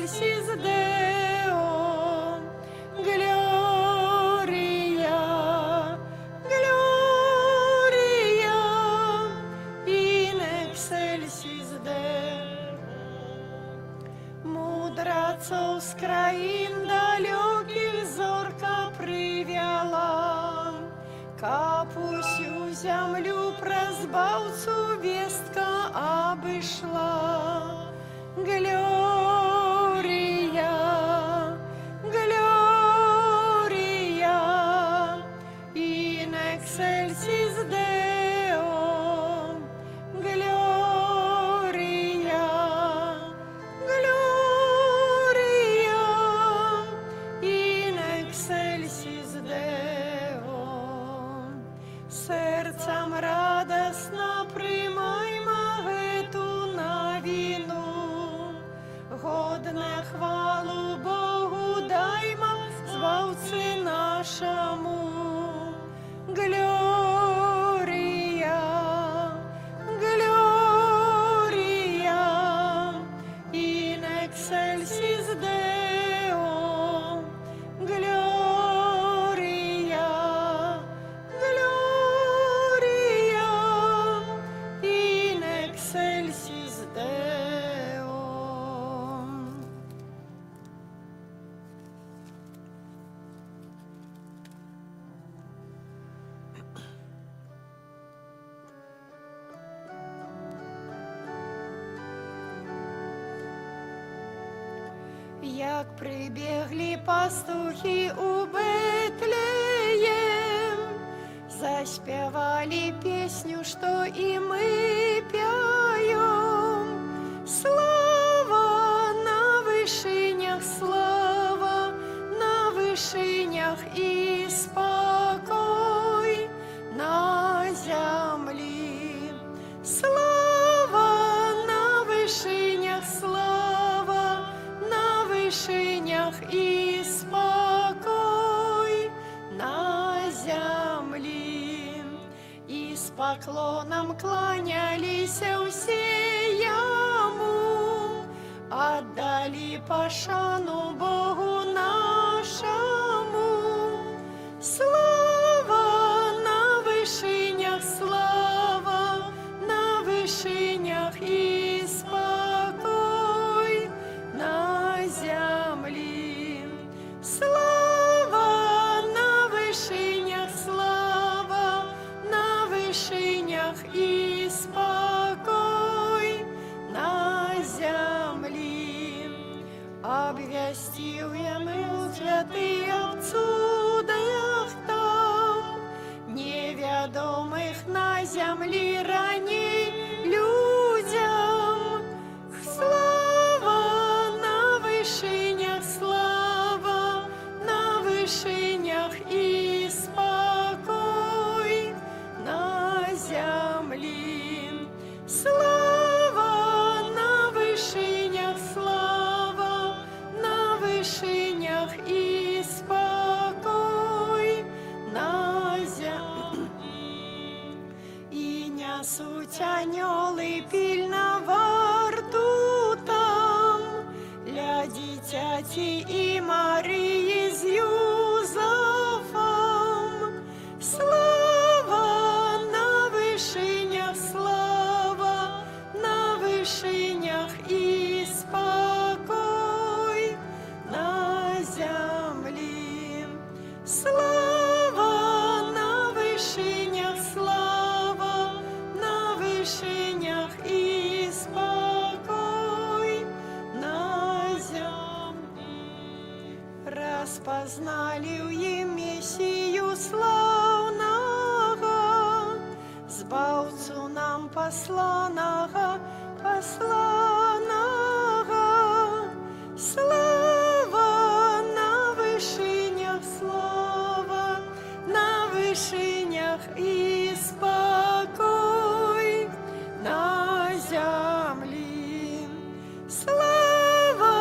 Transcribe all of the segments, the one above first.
excelsis Deo, Gloria, Gloria, in excelsis Deo. Мудрецов с краин далеких зорко привела, капусю землю прозбавцу вестка обышла. Глория, Глория, in excelsis Deo, Gloria, Gloria, in excelsis Deo. Серцем радостно приймаймо эту новину, годне хвалу Богу даймо, Збавці нашому. Глория, Глория, in excelsis Deo, Gloria, Gloria, in excelsis Deo. Як прибігли пастухи у Бетлеєм, заспівали пісню, що і ми п'ємо. Слава на вишинях, слава на вишинях і спокой на землі. Слава на вишинях, слава на вишинях і спокой на землі. І з поклоном кланялися всі йому, отдали пошану Богу нашому. Слава на вишинях, слава на вишинях і спокой на землі. Слава на вишинях, слава на вишинях і спокой на землі. Обвестил ему святый в чудах там, неведомых на землі раней людям. Слава на вишинях, слава на вишинях і спокой на землі. Слава на вишинях, слава на вишинях і спокой на землі. І несуть аньоли пільно варту там, для дитяті і Марії з Юзефом. Слава на вишинях, слава на вишинях і спокой на землі. Слава на вишинях, слава на вишинях і спокой на землі. Розпознали в їм Месію славного, Збавцу нам посланого, посланого. Слава на вишинях, слава на вишинях і спокой на землі. Слава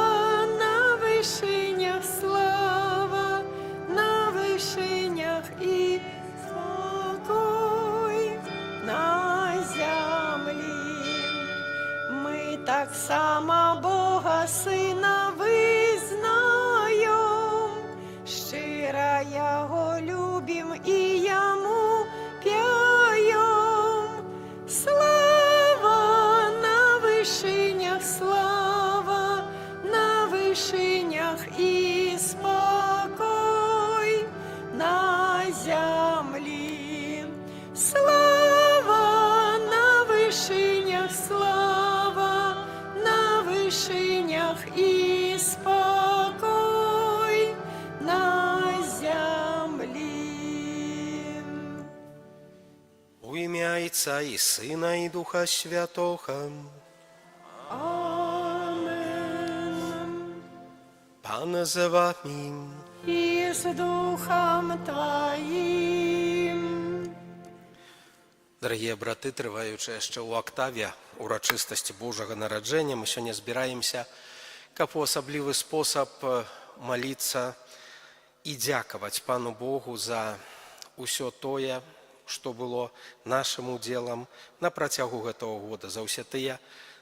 на вишинях, слава на вишинях і спокой на землі. Ми так само Бога Сина ви вишенях і спокой на землі. Слава на вишенях, слава на вишенях і спокой на землі. У ім'я Отця і Сина і Духа Святого. Amen. Пане з вами. І з Духом Твоїм. Дорогие браты, трываючи ще у октаві урочистості Божого народження, ми сьогодні збираємося, каб у особливий спосіб молитися і дякувати Пану Богу за усе тое, що було нашим уділом на протягу гэтага года, за ўсе тыя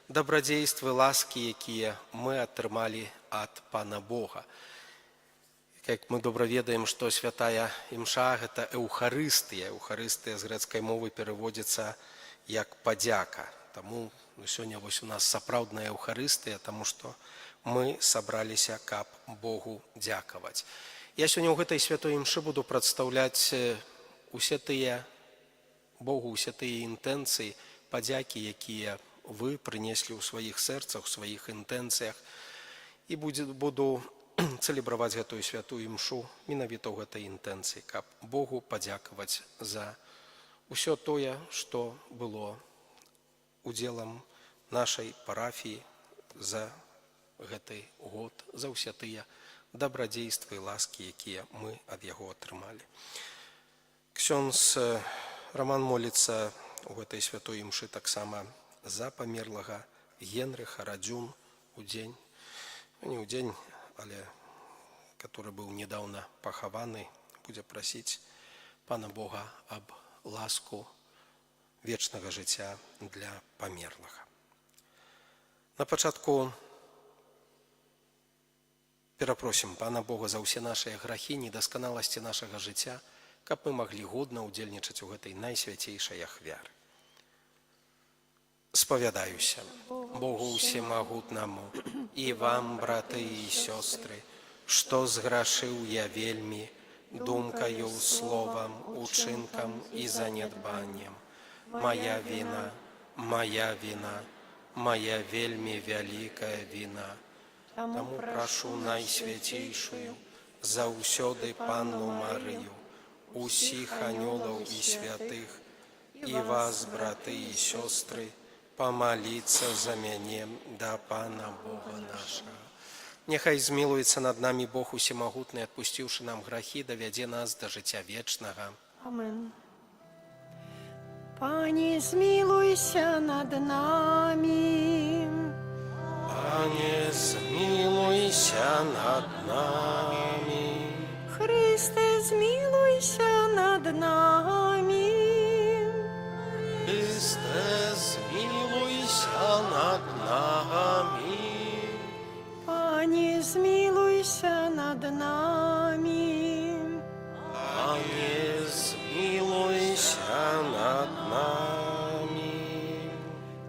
добродействы, ласки, якія мы атрымалі ад Пана Бога. Як мы добра ведаем, што святая імша – гэта эўхарыстыя. Эўхарыстыя з грэцкай мовы пераводзіцца як падзяка. Таму сёння вось у нас сапраўдная эўхарыстыя, таму што мы сабраліся, каб Богу дзякаваць. Я сёння ў гэтай святой імшы буду прадстаўляць усе тыя Богу, усе тыя інтэнцыі, падзякі, якія вы прынеслі ў сваіх сэрцах, у сваіх інтэнцыях, і буду цэлебраваць гэтую святую імшу менавіта ў гэтай інтэнцыі, каб Богу падзякаваць за ўсё тое, што было удзелам нашай парафіі за гэты год, за ўсе тыя добрадзействы і ласкі, якія мы ад яго атрымалі. Ксёндз Роман моліцца у гэтай святой імшы таксама за памерлага Генрыха Радзюн у дзень, не ў дзень, але который быў недавно пахаваны, будзе прасіць Пана Бога аб ласку вечнага жыцця для памерлага. На пачатку перапросім Пана Бога за ўсе нашыя грахі, недасканаласці нашага жыцця, каб мы маглі годна ўдзельнічаць у гэтай найсвяцейшай ахвяры. Спавядаюся Богу Всемагутнаму і вам, браты і сёстры, што зграшыў я вельмі думкаю, словам, учынкам і занядбаннем. Мая віна, моя віна, моя вельмі вялікая віна. Таму прашу найсвяцейшую заўсёды Панну Марыю, усіх анёлаў і святых, і вас, браты і сёстры, помолиться за мяне да Пана Бога нашага. Няхай змілуецца над намі Бог усемагутны, адпусціўшы нам грахі, давядзе нас да жыцця вечнага. Амен. Пане, змілуйся над нами. Пане, змілуйся над нами. Христе, змілуйся над нами. Христе, змілуйся над нами. Пане, змілуйся над нами. Пане, змілуйся над нами.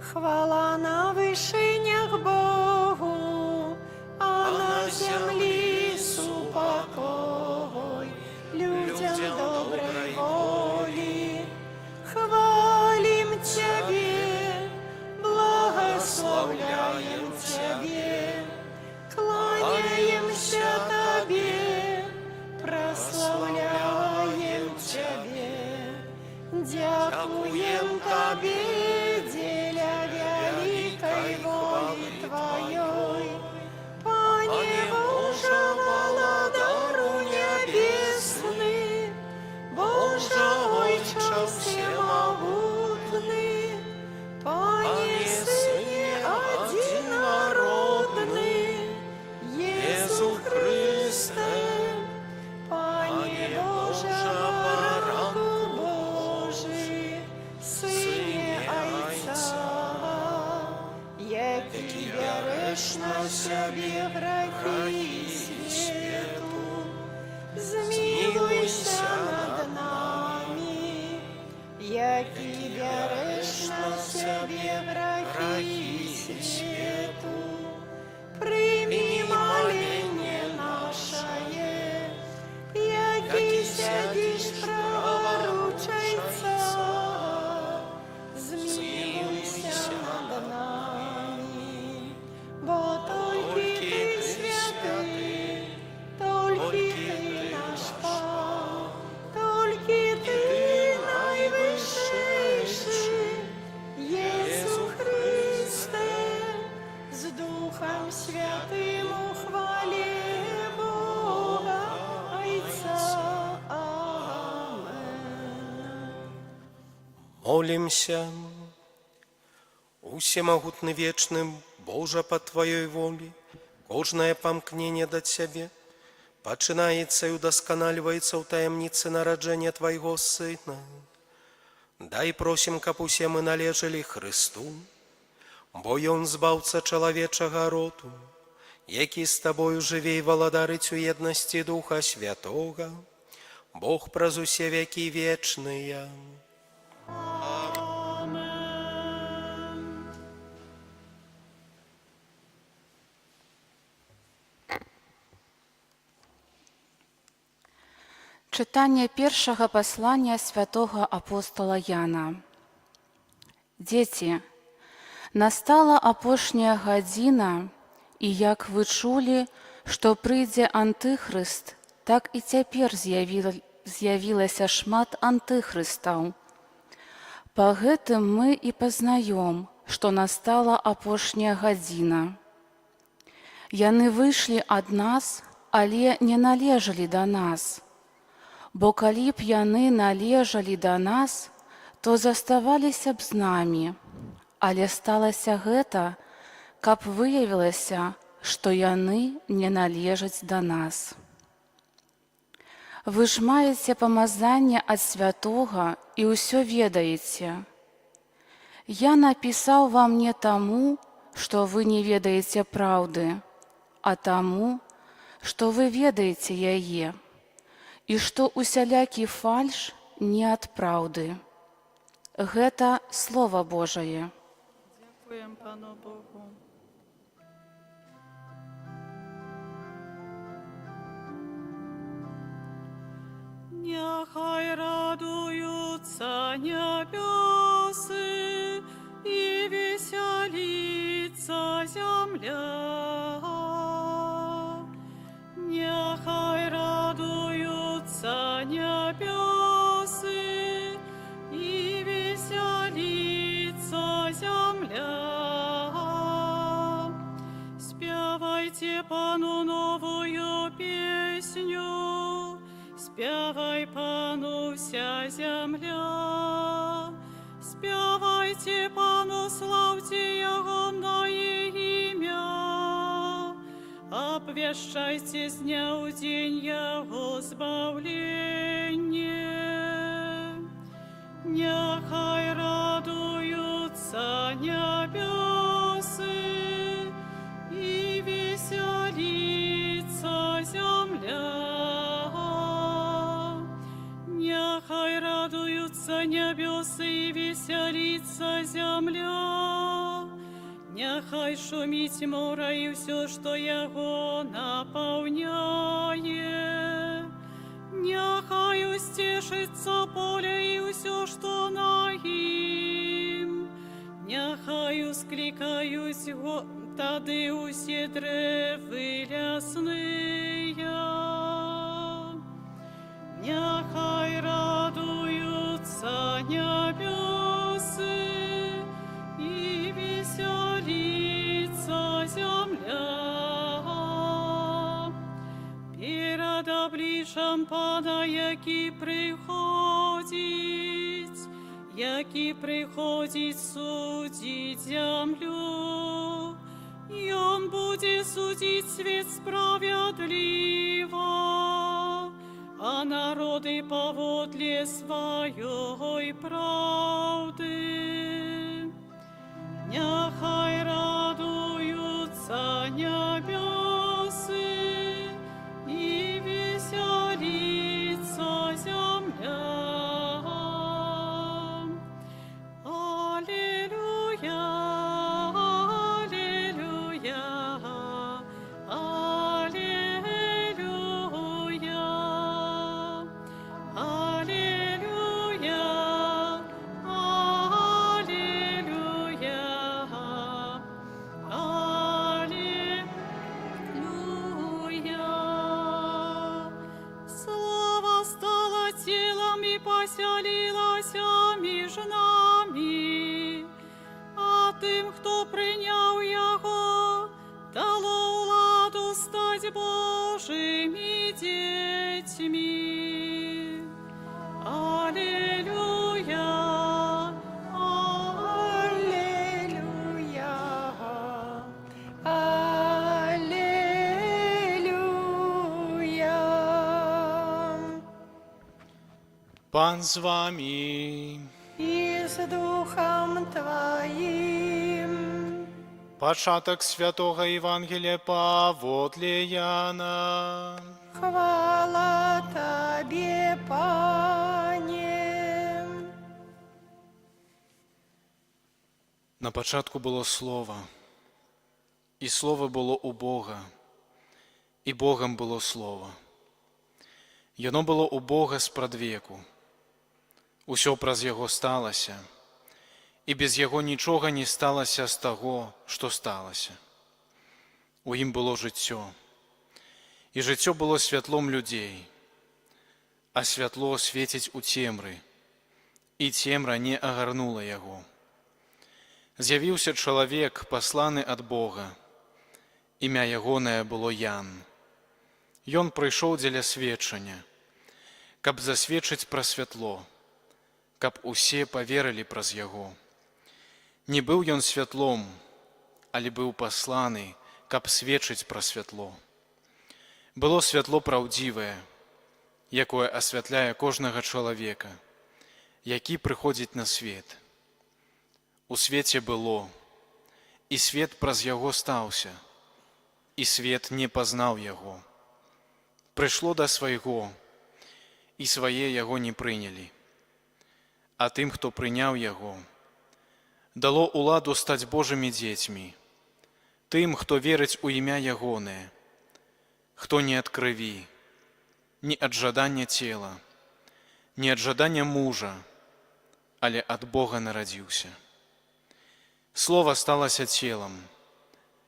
Хвала на вишенях Богу, а на землі супокой людям доброй волі. Хвалим Тебе, благословляем Тебе, кланяемся Тебе, прославляем Тебе, дякуем Тебе, деля великой воли Твоей. Пане Боже, владару небесный, Боже, Отче всемогутный, Пане Сыне одинородный, Иису Христе, Пане Боже, Раку Божий, Сыне Отца, який береш на себе грехи свету, змилуйся над нами, який береш на себе грехи свету, прийми молитву Помолимся. Усемогутный вечный Боже, по Твоей воле, кожное помкнение до Тебе починается и удосконаливается в таемнице нараджения Твоего Сына. Дай просим, каб усе мы належали Христу, бо Ён збаўца чалавечага роду, які з Табою жыве і валадарыць у еднасці Духа Святога, Бог праз усе векі вечныя. Читання першого послання святого апостола Яна. Дети, настала апошняя гадзіна, і як вы чулі, што прыйдзе антыхрыст, так і цяпер з'явілася шмат антыхрыстаў. Па гэтым мы і пазнаём, што настала апошняя гадзіна. Яны выйшлі ад нас, але не належалі да нас. Бо калі б яны належалі да нас, то заставаліся б з намі, але сталася гэта, каб выявілася, што яны не належаць да нас. Вы ж маеце памазанне ад святога і ўсё ведаеце. Я напісаў вам не таму, што вы не ведаеце праўды, а таму, што вы ведаеце яе, і што усялякі фальш не ад праўды. Гэта Слова Божае. Дякуємо Пану Богу. Нехай радуються небеси і веселиться земля. Нехай радуются небесы и веселится земля. Спевайте Пану новую песню, спевай Пану вся земля. Спевайте Пану, славьте Его имя. Обвещайте с дня в день Его избавление. Нехай радуются небесы и веселится земля. Нехай радуются небесы и веселится земля. Нехай шумить море и все, что его наполняет. Нехай устешится поле и все, что на им. Нехай ускликаюсь тады усе древы лясные. Нехай радуются небесы и веселится земля. Перед обличчям Пана, який приходить судить землю, и он будет судить свет справедливо, а народы поводле своей правды. Нехай радуются небесы и веселится земля. Аллилуйя, аллилуйя, аллилуйя, аллилуйя, аллилуйя. Слава стала телом и поселилась між нами, а тим, хто прийняв Його, дало владу стать Божими дітьми. Аллилуйя, Пан з вами. и с Духом Твоим. Початок святого Євангелія паводле Яна. Хвала Тебе, Пане. На початку було Слово, і Слово було у Бога, і Богом було Слово. Яно було у Бога спрадвеку. Усё праз Яго сталася, і без Яго нічога не сталася з таго, што сталася. У ім было жыццё, і жыццё было святлом людзей, а святло свеціць у цемры, і цемра не агарнула Яго. З'явіўся чалавек, пасланы ад Бога. Імя ягонае было Ян. Ён прыйшоў дзеля сведчання, каб засведчыць пра святло, каб усе паверылі праз яго. Не быў ён святлом, але быў пасланы, каб сведчыць пра святло. Было святло праўдзівае, якое асвятляе кожнага чалавека, які прыходзіць на свет. У свеце было, і свет праз яго стаўся, і свет не пазнаў яго. Прыйшло да свайго, і свае яго не прынялі. А тым, хто прыняў яго, дало ўладу стаць Божымі дзецьмі, тым, хто верыць у імя ягонае, хто не ад крыві, не ад жадання цела, не ад жадання мужа, але ад Бога нарадзіўся. Слово сталася целом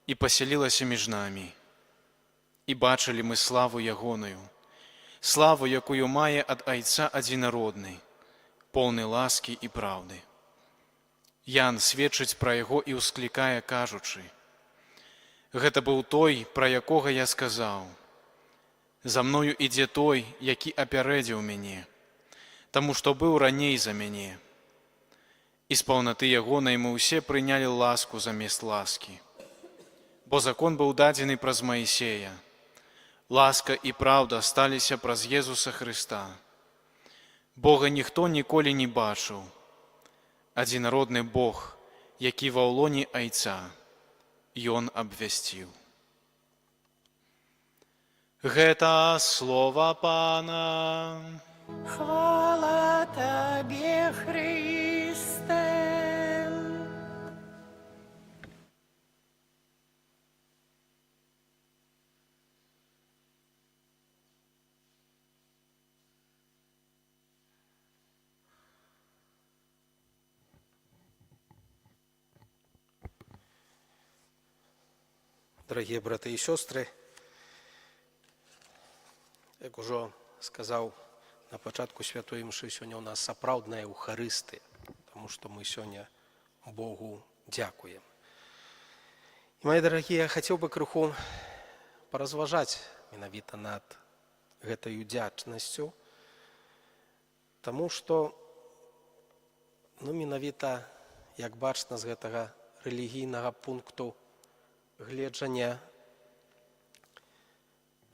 і пасялілася між намі. І бачылі мы славу ягоную, славу, якую мае ад Айца адзінародны, поўны ласкі і праўды. Ян сведчыць пра яго і ўсклікае, кажучы: гэта быў той, пра якога я сказаў: за мною ідзе той, які апярэдзіў мяне, таму што быў раней за мяне. І з паўнаты ягонай мы ўсе прынялі ласку замест ласкі. Бо закон быў дадзены праз Маісея, ласка і праўда сталіся праз Езуса Хрыста. Бога ніхто ніколі не бачыў, адзінародны Бог, які ва ўлоне Айца, Ён абвясціў. Гэта слова Пана. Хвала Тебе, Христе. Дорогие браты и сестры, як ужо сказаў на пачатку святой імшы, сёння у нас сапраўдная Еўхарыстыя, тому што мы сёння Богу дзякуем. І, мои дарагія, хацеў бы крыху паразважаць менавіта над гэтай удзячнасцю, таму што менавіта, як бачна з гэтага рэлігійнага пункту гледжання,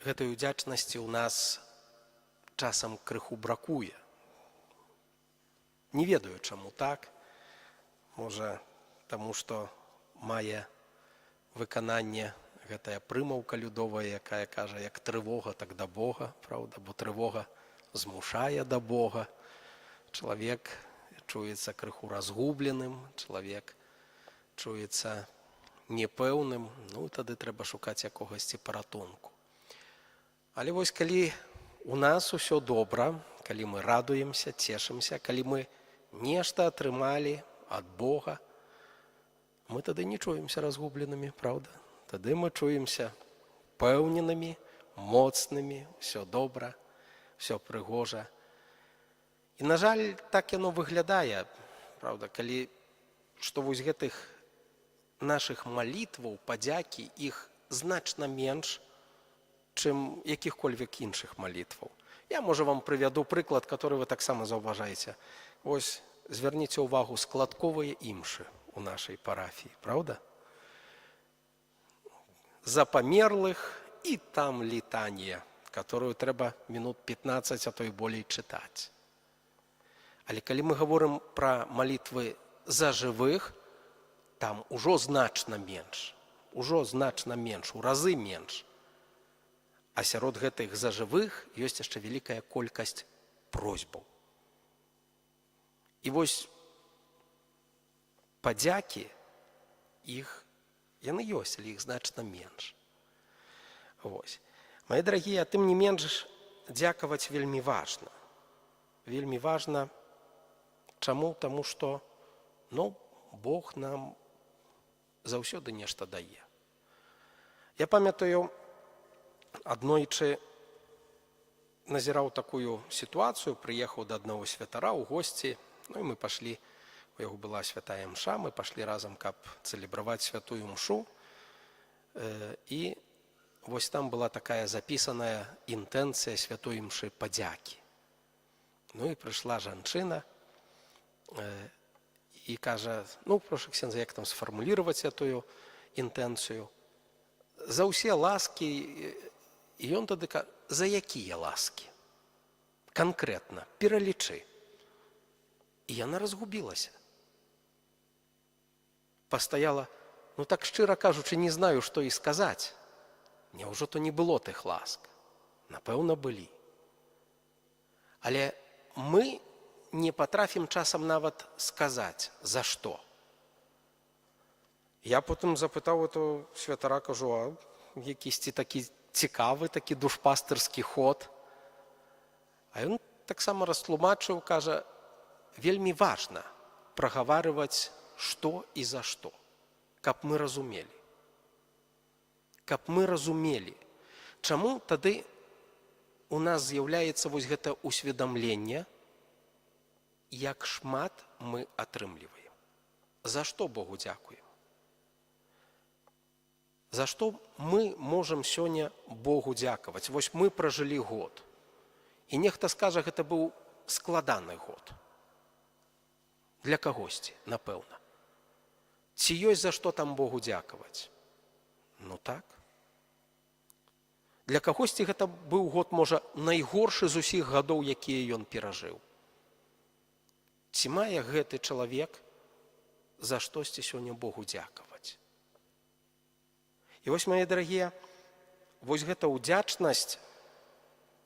гэтай удзячнасці ў нас часам крыху бракуе. Не ведаю, чаму так. Можа, таму што мае выкананне гэтая прымаўка людовая, якая кажа, як трывога, так да Бога, правда, бо трывога змушае да Бога. Чалавек чуецца крыху разгубленым, чалавек чуецца непэўным, тады трэба шукаць якогасьці паратунку. Але вось калі у нас усё добра, калі мы радуемся, цешымся, калі мы нешта атрымалі ад Бога, мы тады не чуемся разгубленымі, правда? Тады мы чуемся пэўненымі, моцнымі, усё добра, усё прыгожа. І, на жаль, так яно выглядае, правда, калі што вось гэтых наших малітваў, падзякі, іх значна менш, чым якіх-кольвек іншых малітваў. Я, можа, вам прывяду прыклад, который вы таксама заўважаеце. Вось, звярніце ўвагу, складковыя імшы у нашай парафіі, правда? За памерлых і там літанія, которую трэба минут 15, а то і болей чытаць. Але калі мы гаворым пра малітвы за жывых, там ужо значна менш, у разы менш. А сярод гэтых за жывых ёсць яшчэ вялікая колькасць просьбаў. І вось падзякі яны ёсць, але іх значна менш. Вось. Мае дарагія, тым не менш, дзякаваць вельмі важна. Вельмі важна. Чаму? Таму што Бог нам заўсёды нешта дае. Я памятаю, аднойчы назіраў такую сітуацыю, прыехаў да аднаго святара ў госці, і мы пашлі, у яго была святая мша, мы пашлі разам, каб цэлебраваць святую мшу, і вось там была такая запісаная інтэнцыя святой мшы падзякі. І прыйшла жанчына і кажа, прошу ксяндза, як там сфармулировать эту інтэнцыю. За ўсе ласкі, і ён тады кажа, за якія ласкі? Канкрэтна, пералічы. І яна разгубілася. Пастаяла, так шчыра кажучы, не знаю, што і сказаць. Няўжо то не было тых ласк? Напэўна, былі. Але мы не патрафім часам нават сказаць, за што. Я потым запытаў эту святара, кажу, якісьці такі цікавы, такі душпастырскі ход. А ён таксама растлумачыў, кажа, вельмі важна прагаварваць, што і за што, каб мы разумелі. Каб мы разумелі, чаму тады у нас з'яўляецца вось гэта усведамленне, як шмат мы атрымліваем. За што Богу дзякуем? За што мы можам сёння Богу дзякаваць? Вось мы пражылі год. І нехта скажа, гэта быў складаны год. Для кагосьці, напэўна. Ці ёсць за што там Богу дзякаваць? Так. Для кагосьці гэта быў год, можа, найгоршы з усіх гадоў, якія ён перажыў. Ці мае гэты чалавек за штосьці сёння Богу дзякаваць? І вось, мае дарагія, вось гэта ўдзячнасць,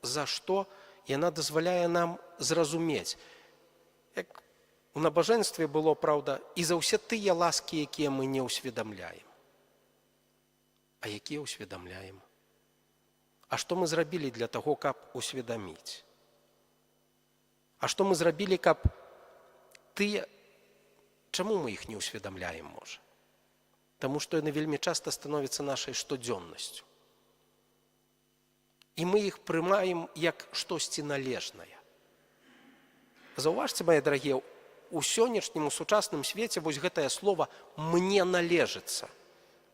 за што яна дазваляе нам зразумець. Як у набажэнстве было, праўда, і за ўсе тыя ласкі, якія мы не ўсведамляем. А якія ўсведамляем? А што мы зрабілі для таго, каб усведаміць? А што мы зрабілі, каб тыя... Чаму мы іх не ўсведамляем, можа? Таму што яны вельмі часта становяцца нашай штодзённасцю. І мы іх прымаем як штосьці належнае. Заўважце, мае дарагія, у сённяшнім, у сучасным свеце вось гэтае слова «мне належыцца».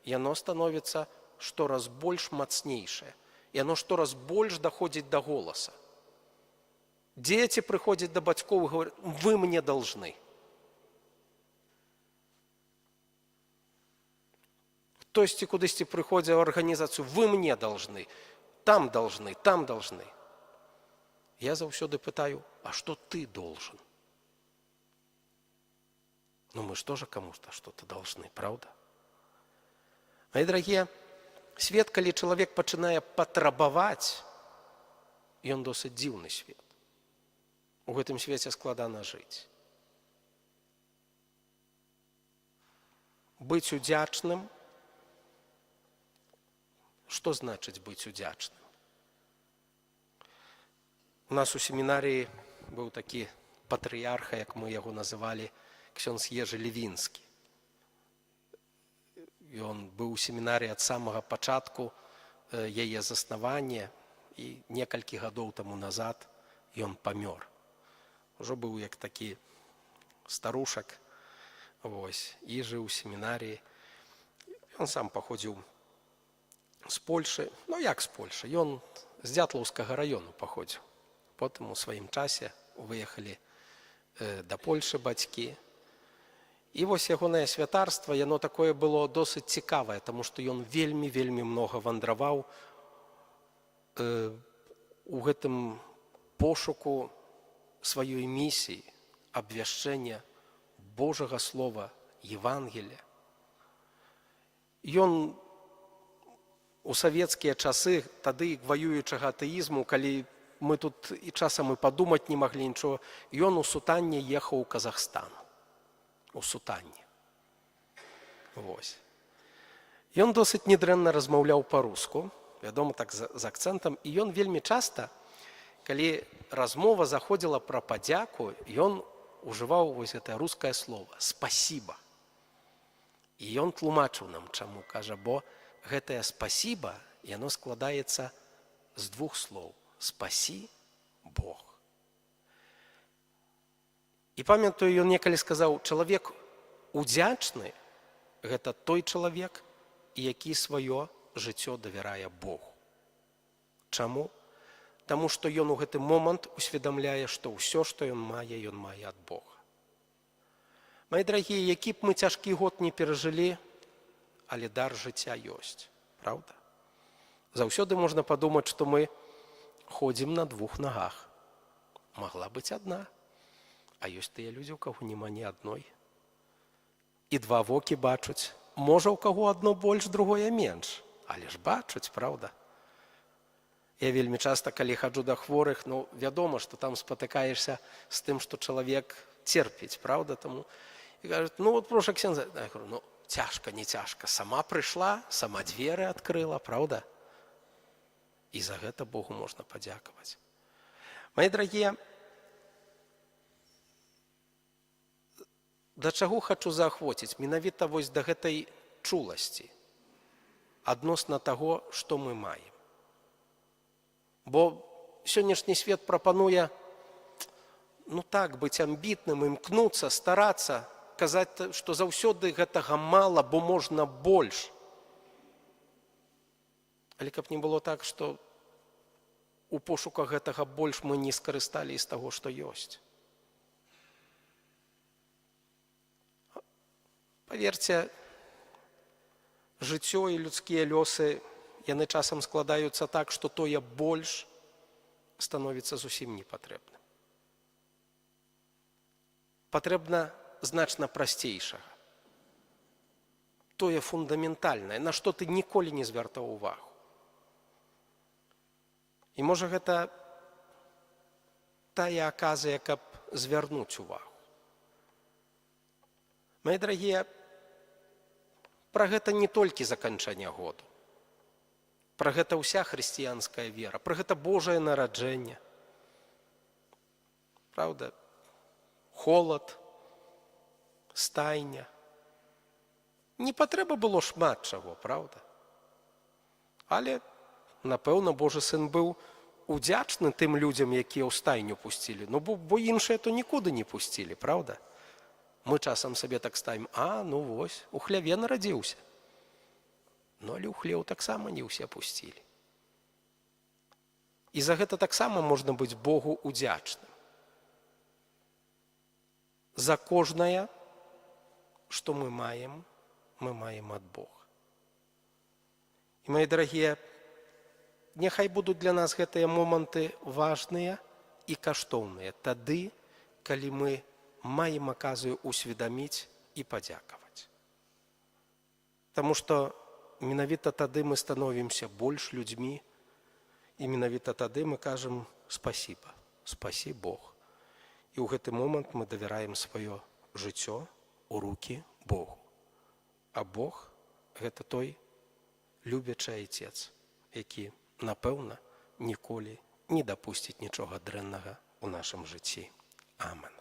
Яно становіцца штораз больш мацнейшае. Яно штораз больш даходзіць да голаса. Дзеці прыходзяць да бацькоў і говорят, вы мне должны. Хтосьці кудысьці прыходзіць у арганізацыю, вы мне должны, там должны, там должны. Я заўсёды пытаю, а што ты должен? Мы ж тоже кому-то что-то должны, правда? Мои дорогие, свет, калі чалавек пачынае патрабаваць, ён досыць дзіўны свет. У гэтым свеце складана жыць. Быць удзячным. Што значыць быць удзячным? У нас у семінарыі быў такі патрыярха, як мы яго называлі, ксёндз Ежы Левінскі. Ён быў у семінарыі ад самага пачатку яе заснавання, і некалькі гадоў таму назад ён памёр. Ужо быў як такі старушак, і жыў у семінарыі. Ён сам паходзіў з Польшы, як з Польшы, ён з Дзятлаўскага раёну паходзіў. Потым у сваім часе выехалі да Польшы бацькі. І вось ягонае святарства, яно такое было досыць цікавае, таму што ён вельмі многа вандраваў у гэтым пошуку сваёй місіі, абвяшчэння Божага Слова, Евангелія. Ён у савецкія часы, тады ваюючага атэізму, калі мы тут і часам і падумаць не маглі нічого, ён у сутанне ехаў у Казахстан. У сутанне. Вось. Ён досыць недрэнна размаўляў па-руску, вядома, так з акцэнтам, і ён вельмі часта, калі размова заходзіла пра падзяку, ён ужываў вось гэтае рускае слово «спасибо». І ён тлумачыў нам, чаму, кажа, бо гэтае «спасибо», яно складаецца з двух слоў «спасі Бог». І памятаю, ён некалі сказаў, чалавек удзячны – гэта той чалавек, які сваё жыццё давярае Богу. Чаму? Таму што ён у гэты момант усведамляе, што ўсё, што ён мае ад Бога. Мае дарагія, які б мы цяжкі год не перажылі, але дар жыцця ёсць, праўда? Заўсёды можна падумаць, што мы ходзім на двух нагах. Магла быць адна, а ёсць тыя людзі, у каго няма ні адной. І два вокі бачуць. Можа, у каго адно больш, другое менш, але ж бачуць, праўда? Я вельмі часта, калі хаджу да хворых, вядома, што там спатыкаешся з тым, што чалавек церпіць, праўда? Таму і кажуць, прошу, ксяндза, я кажу, цяжка, не цяжка, сама прыйшла, сама дзверы адкрыла, праўда? І за гэта Богу можна падзякаваць. Мае дарагія, да чаго хачу заахвоціць? Менавіта вось да гэтай чуласці адносна таго, што мы маем. Бо сённяшні свет прапануе, так, быць амбітным, імкнуцца, старацца, казаць, што заўсёды гэтага мала, бо можна больш. Але каб не было так, што у пошуках гэтага больш мы не скарысталі з таго, што ёсць. Паверце, жыццё і людскія лёсы, яны часам складаюцца так, што тое больш становіцца зусім непатрэбным. Патрэбна значна прасцейшага. Тое фундаментальнае, на што ты ніколі не звяртаў увагу. І можа гэта тая аказія, каб звярнуць увагу. Мае дарагія, пра гэта не толькі заканчэнне году. Пра гэта ўся хрысціянская вера, пра гэта Божае нараджэнне. Праўда? Холад, стайня. Не патрэба было шмат чаго, праўда? Але, напэўна, Божы сын быў удзячны тым людзям, якія ў стайню пусцілі. Бо іншыя то нікуды не пусцілі, праўда? Мы часам сабе так ставім, вось, у хляве нарадзіўся. Але ў хлеў таксама не ўсе пусцілі. І за гэта таксама можна быць Богу удзячным. За кожнае, што мы маем ад Бога. І, мае дарагія, няхай будуць для нас гэтыя моманты важныя і каштоўныя тады, калі мы маем аказію усведаміць і падзякаваць. Таму што менавіта тады мы становімся больш людзьмі, і менавіта тады мы кажам «спасіба», «спасі Бог». І ў гэты момант мы давяраем сваё жыццё ў рукі Богу. А Бог – гэта той любячы Айцец, які, напэўна, ніколі не дапусціць нічога дрэннага ў нашым жыцці. Амен.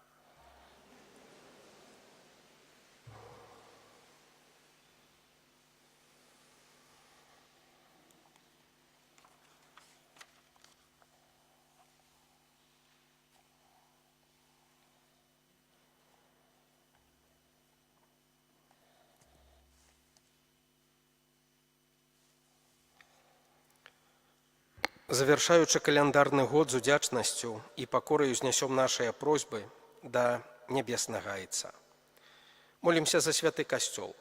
Завяршаючы каляндарны год з удзячнасцю і пакорай узнясём нашыя просьбы да нябеснага Айца. Молімся за святы касцёл,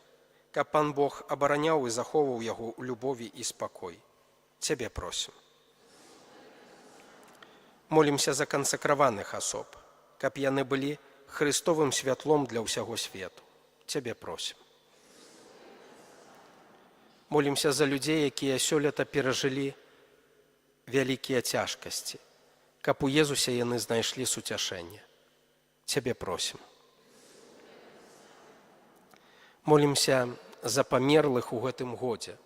каб Пан Бог абараняў і захоўваў яго ў любові і спакой. Цябе просім. Молімся за кансакраваных асоб, каб яны былі Христовым святлом для ўсяго свету. Цябе просім. Молімся за людзей, якія сёлета перажылі вялікія цяжкасці, каб у Езусе яны знайшлі суцяшэнне. Цябе просім. Молімся за памерлых у гэтым годзе,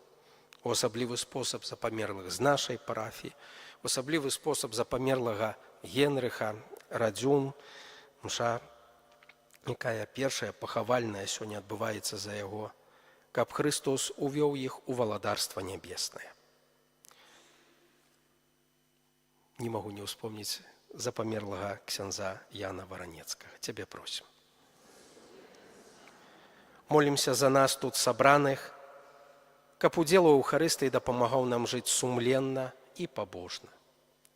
у асаблівы спосаб за памерлых з нашай парафіі, у асаблівы спосаб за памерлага Генрыха, Радзюн, мша, якая першая пахавальная сёння адбываецца за яго, каб Христос увёў іх у валадарства нябеснае. Не магу не ўспомніць за памерлага ксяндза Яна Варанецкага. Цябе просім. Молімся за нас тут сабраных, каб удзел у Эўхарыстыі дапамагаў нам жыць сумленна і пабожна.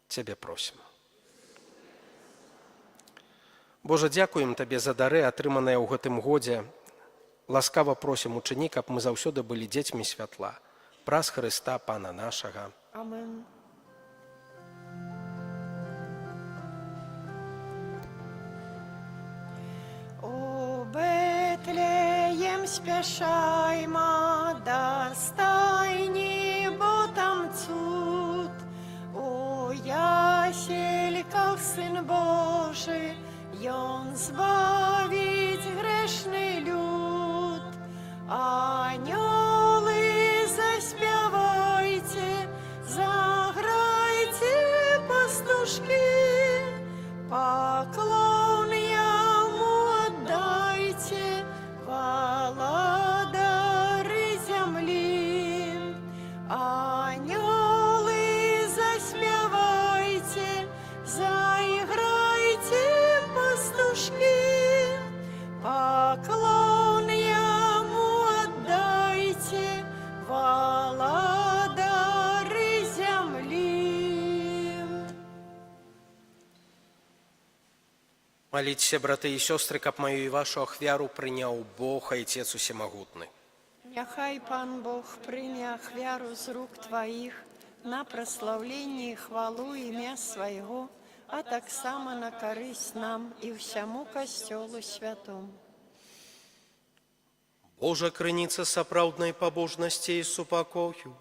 Цябе просім. Божа, дзякуем Табе за дары, атрыманыя ў гэтым годзе. Ласкава просім учыні, каб мы заўсёды былі дзецьмі святла. Праз Хрыста, Пана нашага. Амен. У Бетлеєм спяшайма до стайні, бо там цуд. У ясельках Сын Божий, Ён збавить грешний люд. Анёлы, заспявайте, заграйте пастушки, поклон Ему отдайте, владары земли. Анёлы, заспявайте, заиграйте пастушки, поклон Ему отдайте, владары земли. Маліцеся, браты і сёстры, каб маю і вашу ахвяру прыняў Бог, Айцец усемагутны. Няхай Пан Бог прыме ахвяру з рук Тваіх на праслаўленне і хвалу імя Свайго, а таксама на карысць нам і ўсяму касцёлу святому. Божа, крыніца сапраўднай пабожнасці і супакою,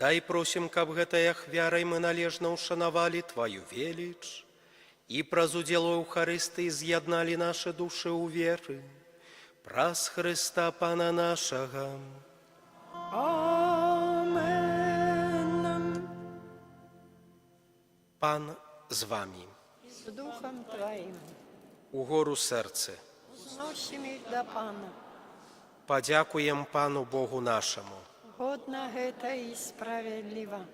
дай просім, каб гэтай ахвярай мы належна ўшанавалі Тваю веліч і праз удзел у Эўхарыстыі з'ядналі нашы душы ў веры. Праз Хрыста, Пана нашага. Амен. Пан з вамі. З Духом Твоим Угору сэрцы. зносім іх да Пана. Падзякуем Пану Богу нашаму. Годна гэта і справядліва.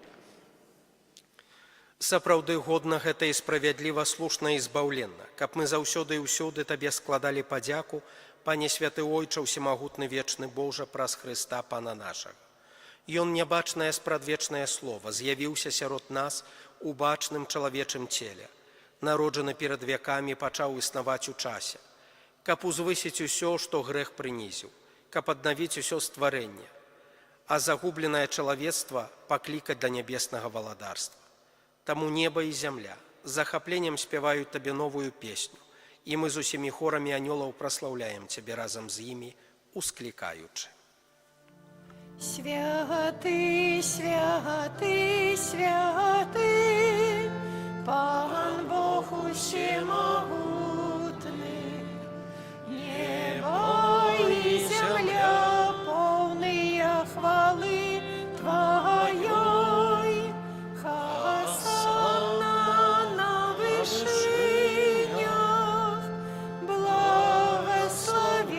Сапраўды годна гэта і справядліва, слушна і збаўленна, каб мы заўсёды і ўсюды Табе складалі падзяку, Пане святы Ойча, усемагутны вечны Божа, праз Хрыста, Пана нашага. Ён нябачнае спрадвечнае слова з'явіўся сярод нас у бачным чалавечым целе, народжаны перад вякамі, пачаў існаваць у часе, каб узвысіць усё, што грэх прынізіў, каб аднавіць усё стварэнне, а загубленае чалавецтва паклікаць да нябеснага валадарства. Таму неба і зямля з захапленнем спяваюць Табе новую песню, і мы з усімі хорамі анёлаў праслаўляем Цябе разам з імі, усклікаючы. Святы, святы, святы, Пан Бог усемогутный, небо и земля полные хвалы Твоей. Хосанна на вышинях,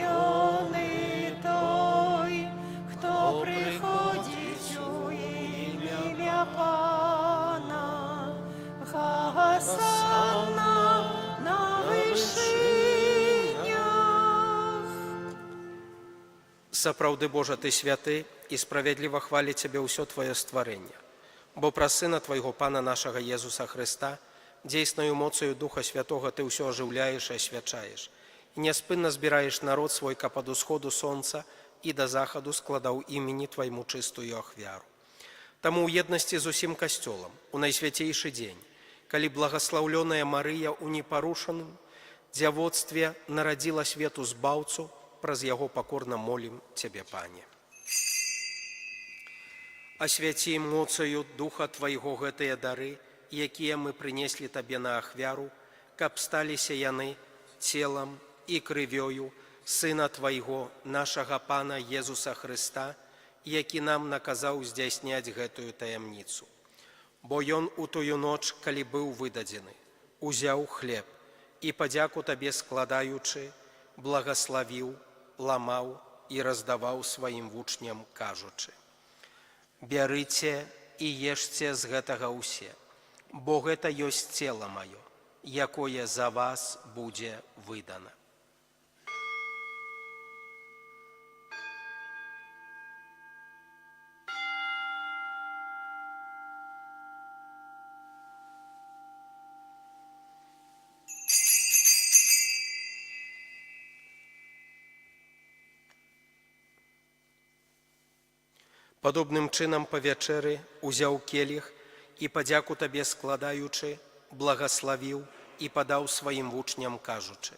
благословенный той, кто приходит у имя Пана. Хосанна на вышинях. Сапраўды, Божа, Ты святы, і справядліва хваліць Цябе ўсё Твоё стварэнне. Бо праз Сына Твайго, Пана нашага Езуса Хрыста, дзейснаю моцаю Духа Святога Ты ўсё ажыўляеш і асвячаеш, і няспынна збіраеш народ свой, каб ад усходу сонца і да захаду складаў імені Твайму чыстую ахвяру. Таму ў еднасці з усім касцёлам, у найсвяцейшы дзень, калі благаслаўлёная Марыя ў непарушаным, дзявоцтве нарадзіла свету збаўцу, праз яго пакорна молім Цябе, Пане. Асвяці моцаю Духа Твайго гэтыя дары, якія мы прынеслі Табе на ахвяру, каб сталіся яны целам і крывёю Сына Твайго, нашага Пана Езуса Хрыста, які нам наказаў здзяйсняць гэтую таямніцу. Бо Ён у тую ноч, калі быў выдадзены, узяў хлеб і, падзяку Табе складаючы, благаславіў, ламаў і раздаваў сваім вучням, кажучы: «Бярыце і ешце з гэтага ўсе, бо гэта ёсць цела маё, якое за вас будзе выдана». Падобным чынам па вячэры узяў келіх і, падзяку Табе складаючы, благаславіў і падаў сваім вучням, кажучы: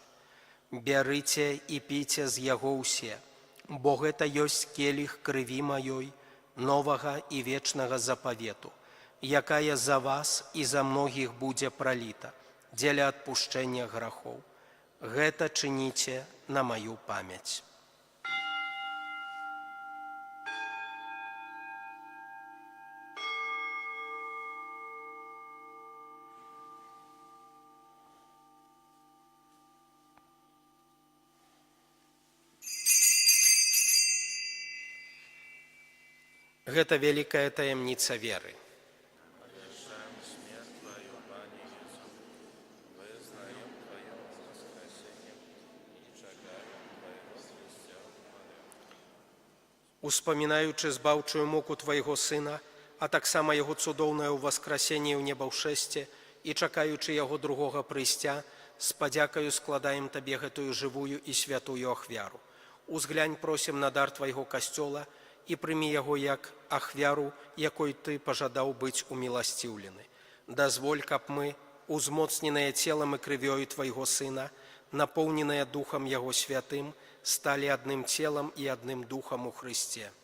«Бярыце і піце з яго ўсе, бо гэта ёсць келіх крыві маёй, новага і вечнага запавету, якая за вас і за многіх будзе праліта дзеля адпушчэння грахоў. Гэта чыніце на маю памяць». Гэта вялікая таямніца веры. Успамінаючы збаўчую муку Твайго Сына, а таксама Яго цудоўнае ўваскрасенне ў небаўшэсце і чакаючы Яго другога прыйсця, з падзякаю складаем Табе гэтую жывую і святую ахвяру. Узглянь, просім, на дар Твайго касцёла і прымі яго як ахвяру, якой Ты пажадаў быць уміласціўлены. Дазволь, каб мы, узмоцненыя целам і крывёю Твайго Сына, напоўненыя Духам Яго Святым, сталі адным целам і адным Духам у Хрысце.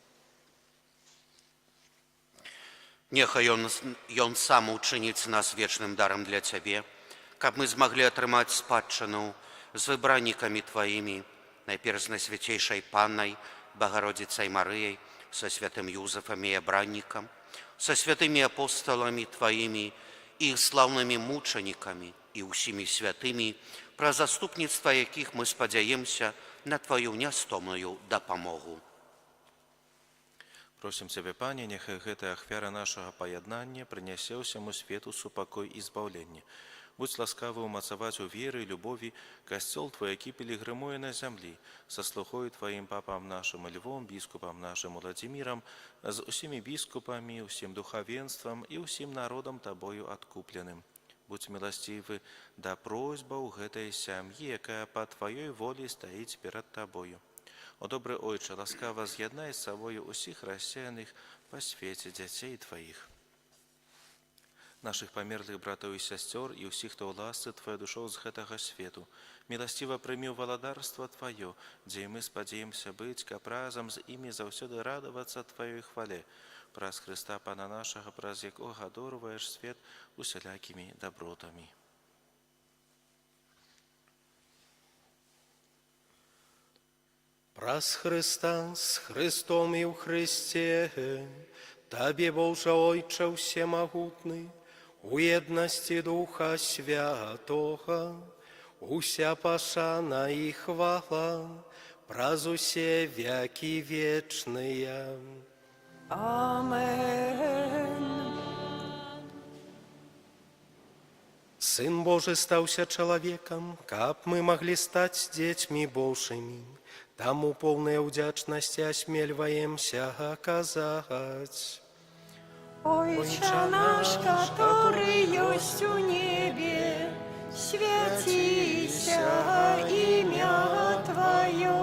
Няхай Ён сам учыніць нас вечным дарам для Цябе, каб мы змаглі атрымаць спадчыну з выбраннікамі Тваімі, найперш з Найсвяцейшай Паннай, Богородицей Марыяй, со святым Юзефом и обранником, со святыми апостолами Твоими и их славными мучениками и усими святыми, про заступництво яких мы спадзяемся на Твою нястомную дапамогу. Просім Цябе, Пане, няхай гэтая ахвяра нашага паяднання прынясе ўсяму свету супакой і збаўленне. Будь ласкавы умацаваць у веры і любові касцёл Твой, які пілігрымуе на зямлі, са слугою Тваім папам нашым Львом, біскупам нашым Владзімірам, з усімі біскупамі, усім духавенствам і усім народам Табою адкупленым. Будь міласцівы да просьбаў гэтай сям'і, якая па Тваёй волі стаіць перад Табою. О добры Ойче, ласкава з'яднай з сабою усіх рассеяных па свеце дзяцей Тваіх, наших памерлых братаў і сясцёр і ўсіх, хто ў ласцы Твоей душоў з гэтага свету. Міласціва прымі ў валадарства Тваё, дзе мы спадзеемся быць, каб разам з імі заўсёды радавацца Тваёй хвале. Праз Хрыста Пана нашага, праз якога адорваеш свет усялякімі дабротамі. Праз Христа, з Христом і ў Христе, Табе, Боже Ойче всемогутний, у єдності Духа Святого, уся пошана і хвала, праз усе веки вечные. Амен. Сын Божий стаўся чалавекам, каб мы маглі стаць дзецьмі Божымі. Таму поўнай удзячнасці асмельваемся аказаць. Отче наш, который есть у небе, святися имя Твое,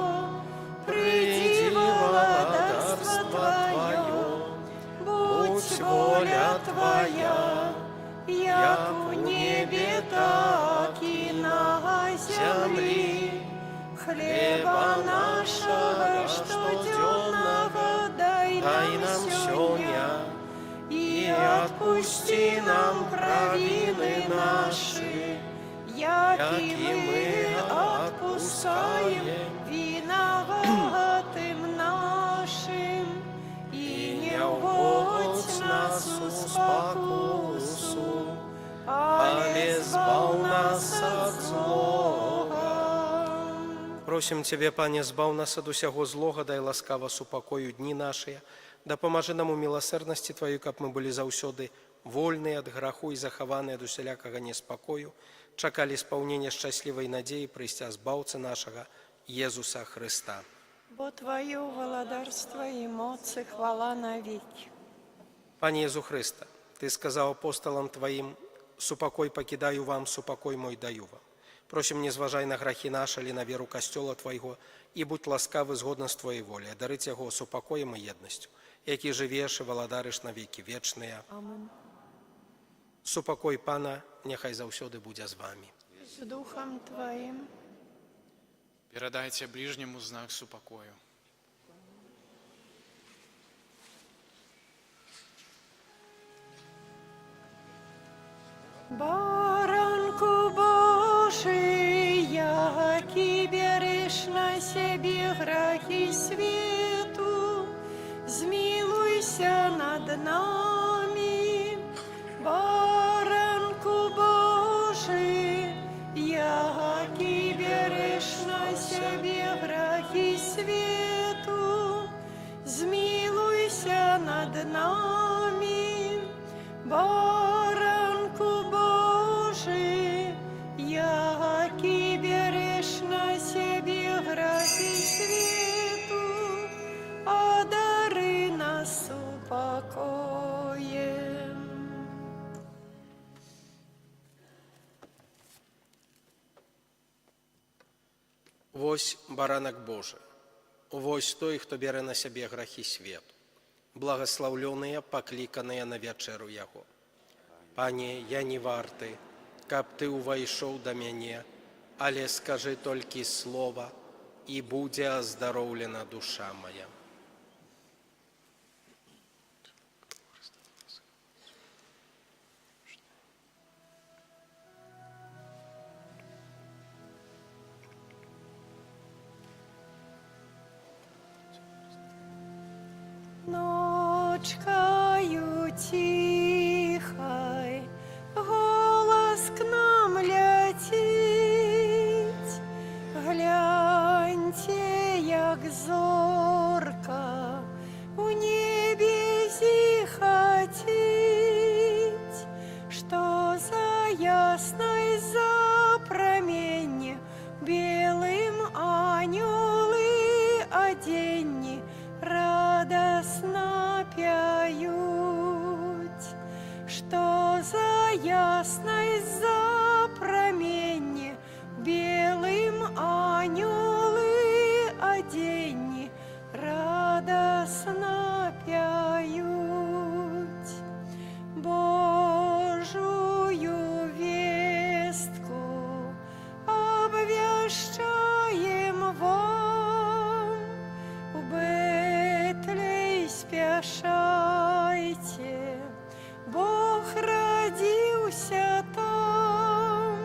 приди владарство Твое, будь воля Твоя, як у небе, так и на земле. Хлеба нашего штоденного дай нам сегодня, и отпусти нам провины наши, яки мы отпускаем виноватым нашим, и не вводь нас в спокусу, але збав нас от злого. Просім Цябе, Пане, збаў нас ад усяго злога, дай ласкава супакою дні нашыя, дапамажы нам у міласэрнасці Тваёй, каб мы былі заўсёды вольныя ад граху і захаваныя ад усялякага неспакою, чакалі спаўнення шчаслівай надзеі прыйсця збаўцы нашага Езуса Хрыста. Бо Твое владарство и моц и хвала навеки. Пане Езу Хрыста, Ты сказаў апостолам Тваім: «Супакой пакідаю вам, супакой мой даю вам». Просім, не зважай на грахі нашы, але на веру касцёла Твайго, і будь ласкавы згодна з Твоей волі, дарыць яго супакоем і еднасцю, які жывеш і валадарыш на векі вечныя. Амин. Супакой Пана няхай заўсёды будзе з вамі. С Духом Твоим. Передайте ближнему знак супокою. Баранку Божий, яки берешь на себе грехи свету, змилуйся над нами. Баранку Божий, яки берешь на себе грехи свету, змилуйся над нами. Баранку Божий, яки берешь на себе грехи свету, одари нас упокоем. Вось баранак Божы, вось той, хто бярэ на сябе грахі свету. Благаслаўлёныя, пакліканыя на вячэру яго. Пане, я не варты, каб ты ўвайшоў да мяне, але скажы толькі слова, і будзе аздароўлена душа моя. Ночкою тихой голос к нам летит. Гляньте, як зорка у небе зихотить, что за ясной за променье белым анёлы оденни радостно пяют, что за ясной за променье белым анёлы оденни радостно пяют. Божую вестку обвещаем вам, в Бетлей спешайте, Бог родился там,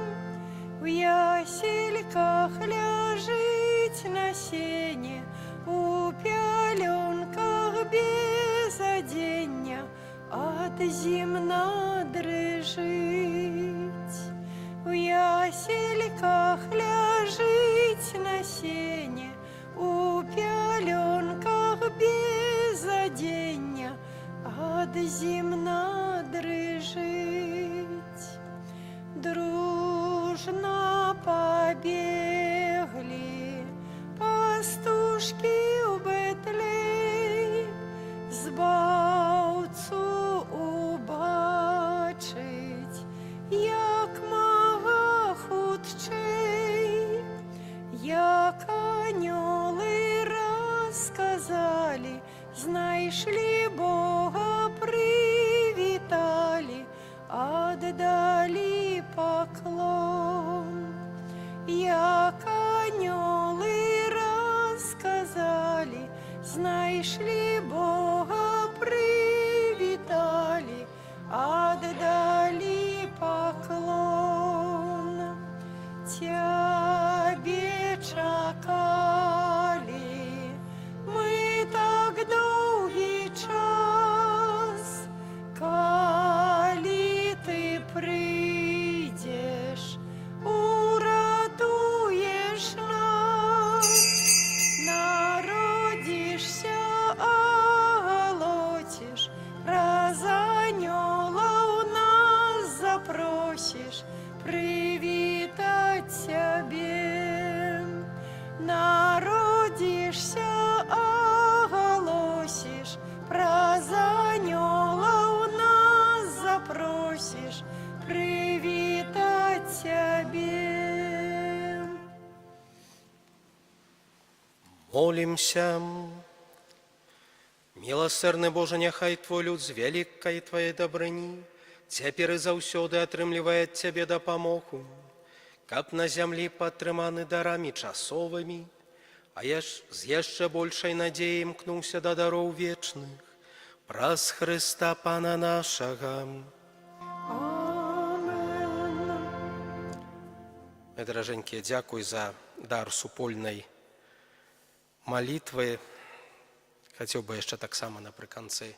в ясельках ляжить на сене, у пеленках без оденья, от зимна дрыжить. В ясельках ляжить на сене, у пеленках без оденья, от зимна дрыжить. Дружно побегли пастушки в Бетлей, збавцу убачить, як мага хутчэй, як анёлы рассказали, знайшли Бога, привітали. отдали поклон, як анёлы рассказали, знайшли Бога, привітали, отдали поклон. Тебе чакали мы так долгий час, калі ты прыйдзеш, уратуеш нас, народишься, оголотишь, праз анёлаў нас запросишь привітаць цябе. Народишься, оголосишь, праз анёлаў нас запросишь привітаць цябе. Молимся. Милосердный Боже, няхай Твой люд з вялікай Твоей дабрыні цяпер і заўсёды атрымлівае ад Цябе дапамогу, каб на зямлі падтрыманы дарамі часовымі, а з яшчэ большай надзеяй імкнуўся да дароў вечных праз Хрыста Пана нашага. Амен. Мае даражэнькія, дзякуй за дар супольнай малітвы. Хацеў бы яшчэ таксама напрыканцы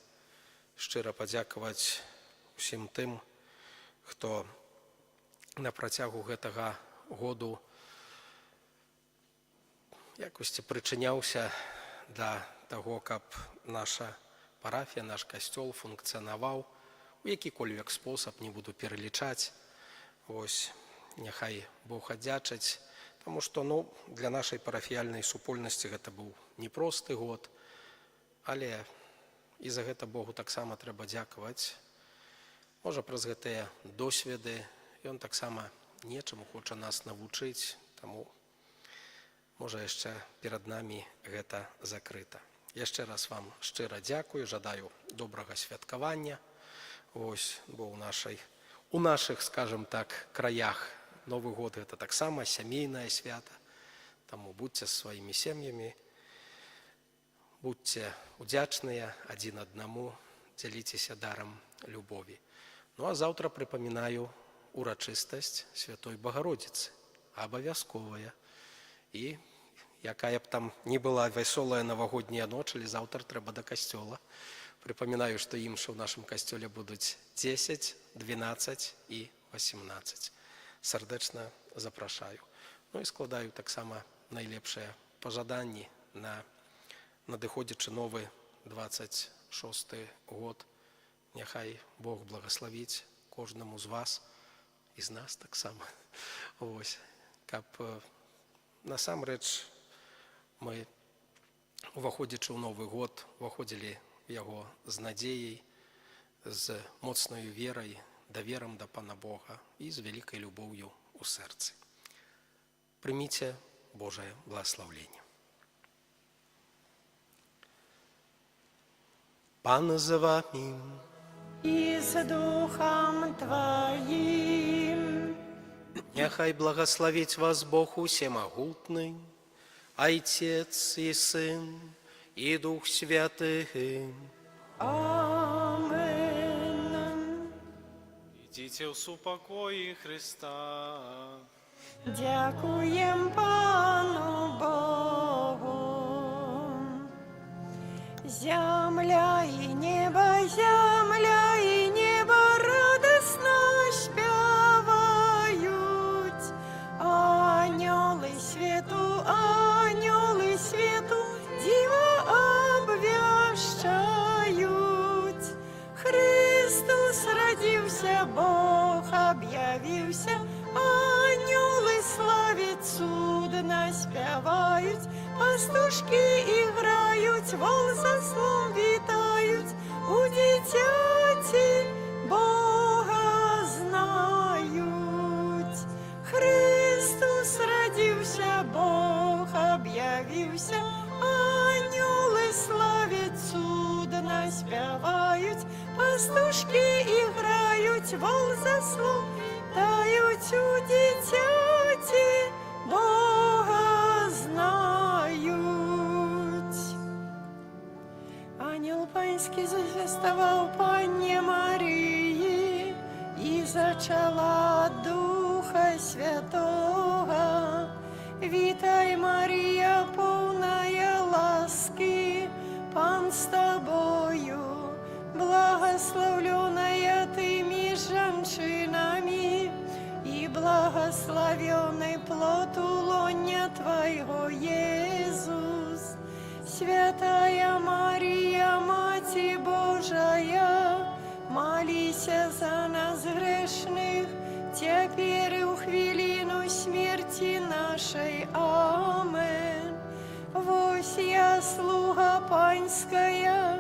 шчыра падзякаваць усім тым, хто на працягу гэтага году якосці прычыняўся да таго, каб наша парафія, наш касцёл функцыянаваў у які-кольвек спосаб, не буду пералічаць. Вось, няхай Бог аддзячыць, таму што для нашай парафіяльнай супольнасці гэта быў непросты год, але і за гэта Богу таксама трэба дзякаваць. Можа, праз гэтыя досведы ён таксама нечаму хоча нас навучыць, таму можа яшчэ перад намі гэта закрыта. Яшчэ раз вам шчыра дзякую, жадаю добрага святкавання. Вось, бо у нашых, скажем так, краях Новы год гэта таксама сямейнае свята, таму будьце з сваімі сем'ямі, будьце удзячныя адзін аднаму, дзяліцеся дарам любові. А заўтра прыпамінаю урачыстасць Святой Багародзіцы, абавязковая. І якая б там ні была вясёлая навагодняя ноч, але заўтра трэба да касцёла. Прыпамінаю, што імшы ў нашым касцёле будуць 10, 12 і 18. Сардэчна запрашаю. І складаю таксама найлепшыя пажаданні на надыходзячы новы 26 год. Няхай Бог благословіць кожнаму з вас і з нас таксама. Ось, каб насамрэч мы, уваходзячы ў Новы год, уваходзілі в яго з надзеяй, з моцнаю верай, даверам да Пана Бога і з вялікай любоўю ў сэрцы. Прыміце Божае благословенне. Пан з вами. И с Духом Твоим. Няхай благословить вас Бог усемогутный, Отец и Сын и Дух Святый. Амен. Идите в супокої Христа. Дякуем Пану Богу. Земля и небо радостно спевают. Ангелы свету диво обвящают. Христос родился, Бог объявился, ангелы славят, судно спевают, пастушки играют, вол заслон витают, у дитяти Бога знают. Христос родился, Бог объявился, ангелы славят, судно спевают, пастушки играют, вол заслуг, тають у дитяті Бога знають. Ангел Панський зазвістував Панні Марії і зачала Духа Святого. Вітай, Марія, повная ласки, Пан с тобою, благословленная ты меж женщинами, и благословенный плод лоня Твоего, Иисус. Святая Мария, Мати Божия, молися за нас грешных, теперь и в хвилину смерти нашей. Амен. Вось я, слуга Панская,